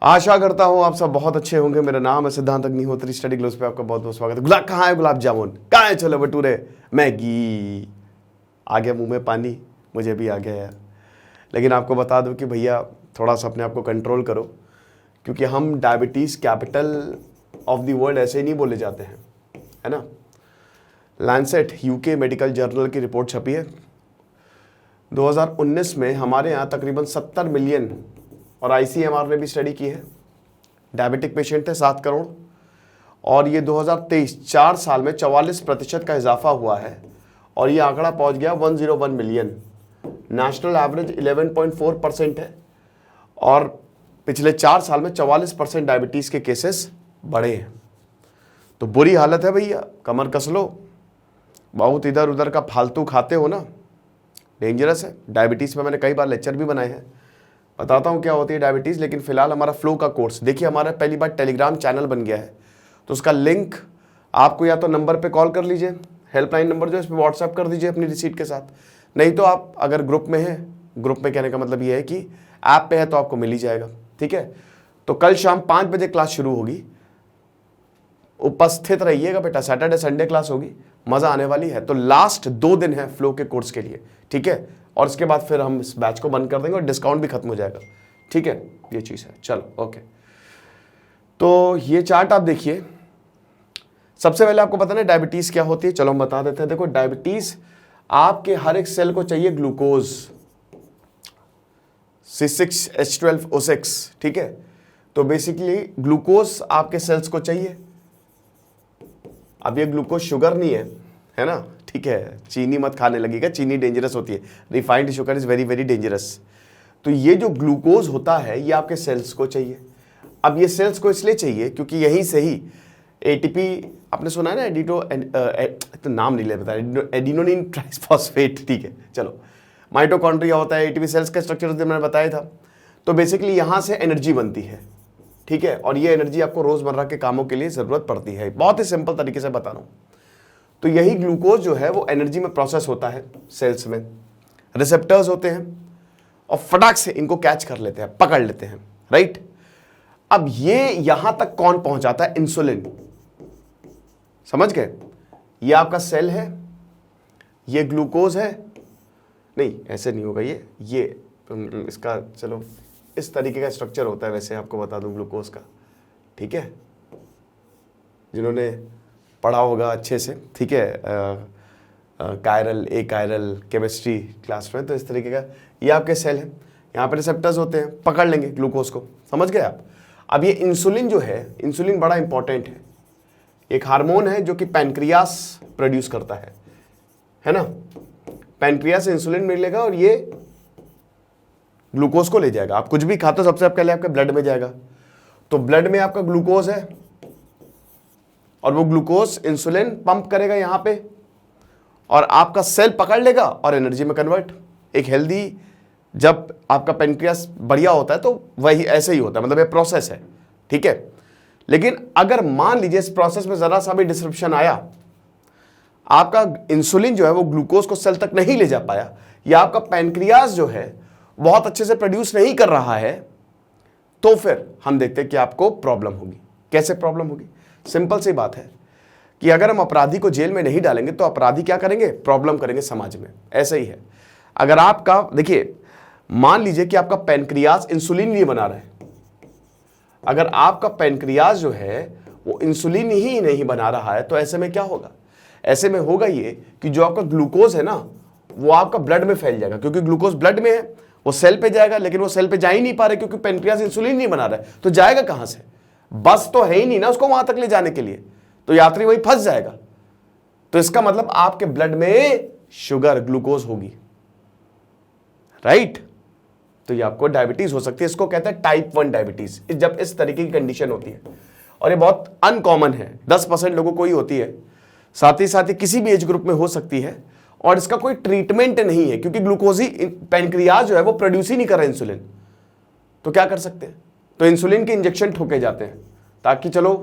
आशा करता हूँ आप सब बहुत अच्छे होंगे। मेरा नाम है सिद्धांत अग्निहोत्री, स्टडी ग्लोस पे आपका बहुत बहुत स्वागत है। गुलाब कहाँ है? गुलाब जामुन कहाँ है? छोले भटूरे, मैगी। आ गया मुंह में पानी, मुझे भी आ गया यार। लेकिन आपको बता दूं कि भैया थोड़ा सा अपने आप को कंट्रोल करो, क्योंकि हम diabetes capital of the world ऐसे ही नहीं बोले जाते हैं, है ना। लैंसेट यूके मेडिकल जर्नल की रिपोर्ट छपी है 2019 में। हमारे यहाँ तकरीबन 70 मिलियन, और आईसीएमआर ने भी स्टडी की है, डायबिटिक पेशेंट थे 7 करोड़। और ये 2023 4 साल में 44% का इजाफा हुआ है और ये आंकड़ा पहुंच गया 101 मिलियन। नेशनल एवरेज 11.4% है और पिछले 4 साल में 44% डायबिटीज़ के केसेस बढ़े हैं। तो बुरी हालत है भैया, कमर कस लो। बहुत इधर उधर का फालतू खाते हो ना, डेंजरस है। डायबिटीज़ पे मैंने कई बार लेक्चर भी बनाए हैं, बताता हूँ क्या होती है डायबिटीज़। लेकिन फिलहाल हमारा फ्लो का कोर्स देखिए, हमारा पहली बार टेलीग्राम चैनल बन गया है, तो उसका लिंक आपको या तो नंबर पे कॉल कर लीजिए, हेल्पलाइन नंबर जो है इस पर व्हाट्सएप कर दीजिए अपनी रिसीट के साथ। नहीं तो आप अगर ग्रुप में हैं, ग्रुप में कहने का मतलब ये है कि ऐप पे है तो आपको मिल ही जाएगा, ठीक है। तो कल शाम 5 बजे क्लास शुरू होगी, उपस्थित रहिएगा बेटा। सैटरडे संडे क्लास होगी, मज़ा आने वाली है। तो लास्ट 2 दिन है फ्लो के कोर्स के लिए, ठीक है। और उसके बाद फिर हम इस बैच को बंद कर देंगे और डिस्काउंट भी खत्म हो जाएगा, ठीक है। ये चीज़ है, चलो ओके। तो ये चार्ट आप देखिए। सबसे पहले आपको पता ना डायबिटीज़ क्या होती है, चलो हम बता देते हैं। देखो, डायबिटीज़ आपके हर एक सेल को चाहिए ग्लूकोज, C6H12O6, ठीक है। तो बेसिकली ग्लूकोज आपके सेल्स को चाहिए। अब ये ग्लूकोज शुगर नहीं है ना, ठीक है। चीनी मत खाने लगेगा, चीनी डेंजरस होती है। Refined sugar is very very dangerous. तो ये जो ग्लूकोज होता है ये आपके सेल्स को चाहिए। अब ये सेल्स को इसलिए चाहिए क्योंकि यहीं से ही एटीपी, आपने सुना है ना, तो नाम नहीं ले पता, एडिनोसिन ट्राइफॉस्फेट, ठीक है। चलो, माइटोकॉन्ड्रिया होता है, एटीपी सेल्स का स्ट्रक्चर मैंने बताया था। तो बेसिकली यहाँ से एनर्जी बनती है, ठीक है। और ये एनर्जी आपको रोज़मर्रा के कामों के लिए ज़रूरत पड़ती है। बहुत ही सिंपल तरीके से बता रहा हूँ। तो यही ग्लूकोज जो है वो एनर्जी में प्रोसेस होता है सेल्स में, रिसेप्टर्स होते हैं और फटाक से इनको कैच कर लेते हैं, पकड़ लेते हैं, राइट। अब ये यहां तक कौन पहुंचाता है? इंसुलिन। समझ गए? ये आपका सेल है, ये ग्लूकोज है। नहीं, ऐसे नहीं होगा। ये इसका, चलो इस तरीके का स्ट्रक्चर होता है वैसे, आपको बता दूं ग्लूकोज का, ठीक है। जिन्होंने पढ़ा होगा अच्छे से, ठीक है, कायरल, ए कायरल केमिस्ट्री क्लास में, तो इस तरीके का ये आपके सेल है। यहाँ पे रिसेप्टर्स होते हैं, पकड़ लेंगे ग्लूकोज को, समझ गए आप। अब ये इंसुलिन जो है, इंसुलिन बड़ा इंपॉर्टेंट है। एक हार्मोन है जो कि पैनक्रियास प्रोड्यूस करता है ना। पैनक्रियास से इंसुलिन मिलेगा और ये ग्लूकोज को ले जाएगा। आप कुछ भी खाते हो सबसे पहले आपके ब्लड में जाएगा। तो ब्लड में आपका ग्लूकोज है और वो ग्लूकोज इंसुलिन पंप करेगा यहाँ पे और आपका सेल पकड़ लेगा और एनर्जी में कन्वर्ट। एक हेल्दी, जब आपका पेनक्रियास बढ़िया होता है तो वही ऐसे ही होता है, मतलब ये प्रोसेस है, ठीक है। लेकिन अगर मान लीजिए इस प्रोसेस में जरा सा भी डिसरप्शन आया, आपका इंसुलिन जो है वो ग्लूकोज को सेल तक नहीं ले जा पाया, या आपका पेनक्रियास जो है बहुत अच्छे से प्रोड्यूस नहीं कर रहा है, तो फिर हम देखते हैं कि आपको प्रॉब्लम होगी। कैसे प्रॉब्लम होगी? सिंपल सी बात है कि अगर हम अपराधी को जेल में नहीं डालेंगे तो अपराधी क्या करेंगे? प्रॉब्लम करेंगे समाज में। ऐसे ही है। अगर आपका, देखिए, मान लीजिए कि आपका पैनक्रियास इंसुलिन नहीं बना रहा है। अगर आपका पैनक्रियास जो है वो इंसुलिन ही नहीं बना रहा है, तो ऐसे में क्या होगा? ऐसे में होगा ये कि जो आपका ग्लूकोज है ना, वो आपका ब्लड में फैल जाएगा, क्योंकि ग्लूकोज ब्लड में है, वो सेल पे जाएगा, लेकिन वो सेल पे जा ही नहीं पा रहे क्योंकि पैनक्रियास इंसुलिन नहीं बना रहा है। तो जाएगा कहां से? बस तो है ही नहीं ना उसको वहां तक ले जाने के लिए, तो यात्री वहीं फंस जाएगा। तो इसका मतलब आपके ब्लड में शुगर, ग्लूकोज होगी, राइट। तो ये आपको डायबिटीज हो सकती है। इसको कहते हैं टाइप 1 डायबिटीज, जब इस तरीके की कंडीशन होती है। और ये बहुत अनकॉमन है, 10% लोगों को ही होती है। साथ ही किसी भी एज ग्रुप में हो सकती है और इसका कोई ट्रीटमेंट नहीं है, क्योंकि ग्लूकोज ही, पैनक्रियास जो है वो प्रोड्यूस ही नहीं कर रहा इंसुलिन। तो क्या कर सकते हैं? तो इंसुलिन के इंजेक्शन ठोके जाते हैं, ताकि चलो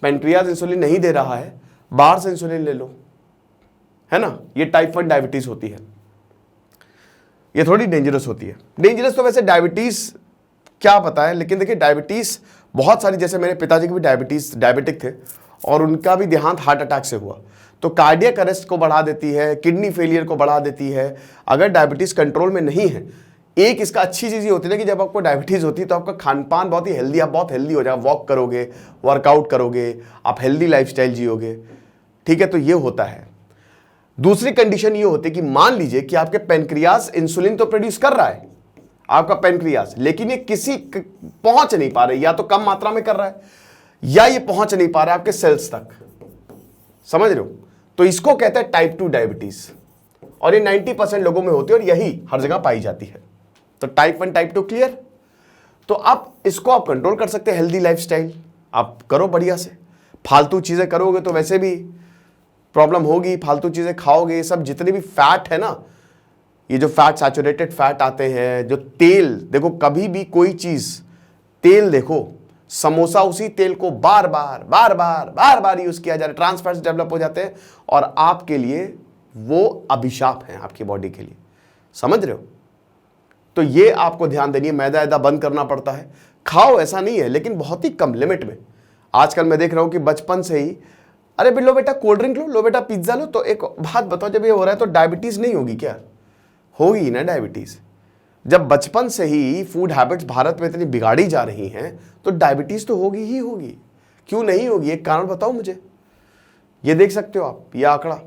पैनक्रियास इंसुलिन नहीं दे रहा है, बाहर से इंसुलिन ले लो, है ना। ये टाइप 1 डायबिटीज होती है। ये थोड़ी डेंजरस होती है। डेंजरस तो वैसे डायबिटीज क्या पता है, लेकिन देखिए डायबिटीज़ बहुत सारी, जैसे मेरे पिताजी की भी डायबिटिक थे और उनका भी देहांत हार्ट अटैक से हुआ। तो कार्डियक अरेस्ट को बढ़ा देती है, किडनी फेलियर को बढ़ा देती है अगर डायबिटीज़ कंट्रोल में नहीं है। एक इसका अच्छी चीज़ ये होती है ना कि जब आपको डायबिटीज़ होती है तो आपका खान पान बहुत ही हेल्दी, आप बहुत हेल्दी हो जाए, वॉक करोगे, वर्कआउट करोगे, आप हेल्दी लाइफस्टाइल जियोगे, ठीक है। तो ये होता है। दूसरी कंडीशन ये होती है कि मान लीजिए कि आपके पेनक्रियास इंसुलिन तो प्रोड्यूस कर रहा है आपका पेनक्रियास, लेकिन ये किसी पहुंच नहीं पा रहे, या तो कम मात्रा में कर रहा है या ये पहुंच नहीं पा रहा है आपके सेल्स तक, समझ रहे हो। तो इसको कहते हैं टाइप 2 डायबिटीज, और ये 90% लोगों में होती है और यही हर जगह पाई जाती है। तो टाइप 1 टाइप 2 क्लियर। तो आप इसको आप कंट्रोल कर सकते हैं, हेल्दी लाइफस्टाइल आप करो बढ़िया से। फालतू चीजें करोगे तो वैसे भी प्रॉब्लम होगी, फालतू चीजें खाओगे, ये सब जितने भी फैट है ना, ये जो फैट सैचुरेटेड फैट आते हैं, जो तेल, देखो कभी भी कोई चीज, तेल देखो, समोसा उसी तेल को बार बार यूज किया जा रहा है, ट्रांस फैट्स डेवलप हो जाते हैं और आपके लिए वो अभिशाप है, आपकी बॉडी के लिए, समझ रहे हो। तो ये आपको ध्यान देनी है, मैदा बंद करना पड़ता है, खाओ ऐसा नहीं है, लेकिन बहुत ही कम लिमिट में। आजकल मैं देख रहा हूं कि बचपन से ही, अरे लो बेटा कोल्ड ड्रिंक लो बेटा पिज्जा लो। तो एक बात बताओ, जब ये हो रहा है तो डायबिटीज नहीं होगी क्या? होगी ना डायबिटीज। जब बचपन से ही फूड हैबिट्स भारत में इतनी बिगाड़ी जा रही हैं तो डायबिटीज तो होगी ही होगी। क्यों नहीं होगी? एक कारण बताओ मुझे। ये देख सकते हो आप, ये आंकड़ा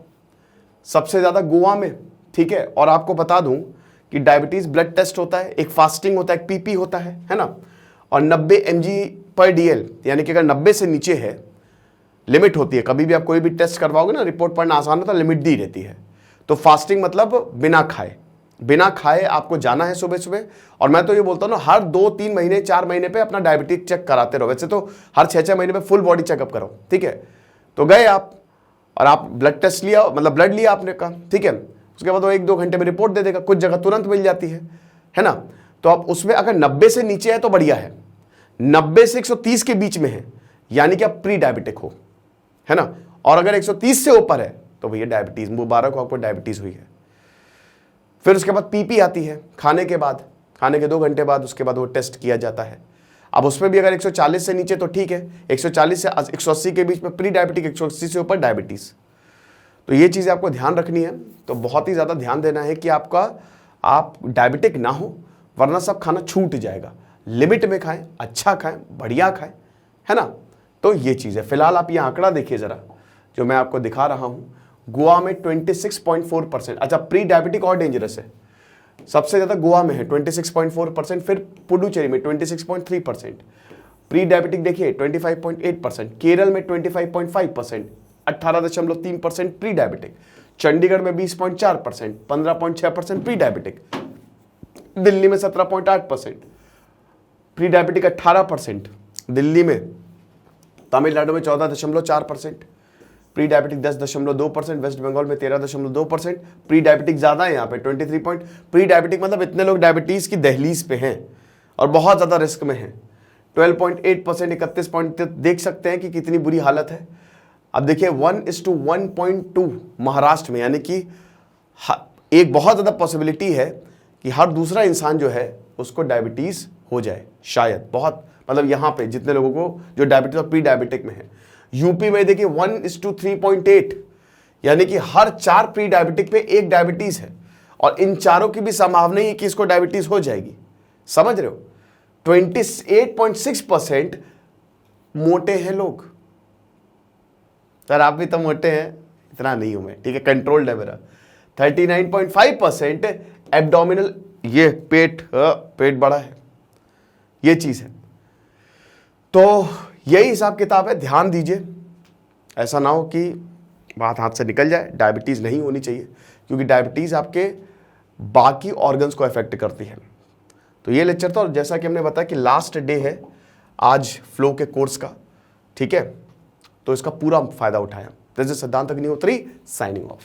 सबसे ज्यादा गोवा में, ठीक है। और आपको बता दूं कि डायबिटीज ब्लड टेस्ट होता है, एक फास्टिंग होता है, एक पीपी होता है ना, और 90 mg/dl, यानी कि अगर 90 से नीचे है, लिमिट होती है। कभी भी आप कोई भी टेस्ट करवाओगे ना, रिपोर्ट पढ़ना आसान होता है, लिमिट दी रहती है। तो फास्टिंग मतलब बिना खाए आपको जाना है सुबह सुबह। और मैं तो ये बोलता हूँ ना, हर 2-3 महीने 4 महीने पे अपना डायबिटीज चेक कराते रहो। वैसे तो हर 6-6 महीने पे फुल बॉडी चेकअप करो, ठीक है। तो गए आप और आप ब्लड टेस्ट लिया, मतलब ब्लड लिया आपने का, ठीक है। उसके बाद वो 1-2 घंटे में रिपोर्ट दे देगा, कुछ जगह तुरंत मिल जाती है ना। तो आप उसमें अगर 90 से नीचे है तो बढ़िया है, 90 से 130 के बीच में है यानी कि आप प्री डायबिटिक हो, है ना। और अगर 130 से ऊपर है तो भैया डायबिटीज, मुबारक हो आपको, डायबिटीज हुई है। फिर उसके बाद पीपी आती है, खाने के बाद, खाने के 2 घंटे बाद, उसके बाद वो टेस्ट किया जाता है। अब उसमें भी अगर 140 से नीचे तो ठीक है, 140 से 180 के बीच में प्री डायबिटिक, 180 से ऊपर डायबिटीज। तो ये चीज़ें आपको ध्यान रखनी है। तो बहुत ही ज़्यादा ध्यान देना है कि आप डायबिटिक ना हो, वरना सब खाना छूट जाएगा। लिमिट में खाएं, अच्छा खाएं, बढ़िया खाएं, है ना। तो ये चीज़ है। फिलहाल आप ये आंकड़ा देखिए ज़रा, जो मैं आपको दिखा रहा हूँ। गोवा में 26.4%। अच्छा, प्री डायबिटिक और डेंजरस है, सबसे ज़्यादा गोवा में है 26.4%, फिर पुडुचेरी में 26.3%। प्री डायबिटिक देखिए 25.8%, केरल में 25.5%, 18.3% प्री डायबिटिक, चंडीगढ़ में 20.4%, 15.6% प्री डायबिटिक, दिल्ली में 17.8%, प्री डायबिटिक 18% दिल्ली में, तमिलनाडु में 14.4%, प्री डायबिटिक 10.2%, वेस्ट बंगाल में 13.2%। प्री डायबिटिक ज़्यादा है यहाँ पे 23 प्री डायबिटिक, मतलब इतने लोग डायबिटीज़ की दहलीज पे हैं और बहुत ज़्यादा रिस्क में हैं। 12.8%, 31. देख सकते हैं कि कितनी बुरी हालत है। अब देखिए 1:1.2 महाराष्ट्र में, यानी कि एक बहुत ज़्यादा पॉसिबिलिटी है कि हर दूसरा इंसान जो है उसको डायबिटीज़ हो जाए, शायद, बहुत, मतलब यहाँ पे जितने लोगों को जो डायबिटीज और प्री डायबिटिक में है। यूपी में देखिए 1:3.8, यानी कि हर 4 प्री डायबिटिक पे 1 डायबिटीज है, और इन चारों की भी संभावना है कि इसको डायबिटीज हो जाएगी, समझ रहे हो। 28.6% मोटे हैं लोग। सर आप भी तो मोटे हैं, इतना नहीं हूं मैं, ठीक है, कंट्रोल्ड है मेरा। 39.5% एब्डोमिनल, ये पेट बड़ा है, ये चीज है। तो यही हिसाब किताब है, ध्यान दीजिए, ऐसा ना हो कि बात हाथ से निकल जाए। डायबिटीज़ नहीं होनी चाहिए, क्योंकि डायबिटीज़ आपके बाकी ऑर्गन्स को अफेक्ट करती है। तो ये लेक्चर था, और जैसा कि हमने बताया कि लास्ट डे है आज फ्लो के कोर्स का, ठीक है, तो इसका पूरा फ़ायदा उठाया। दिस इज सिद्धांत अग्निहोत्री साइनिंग ऑफ।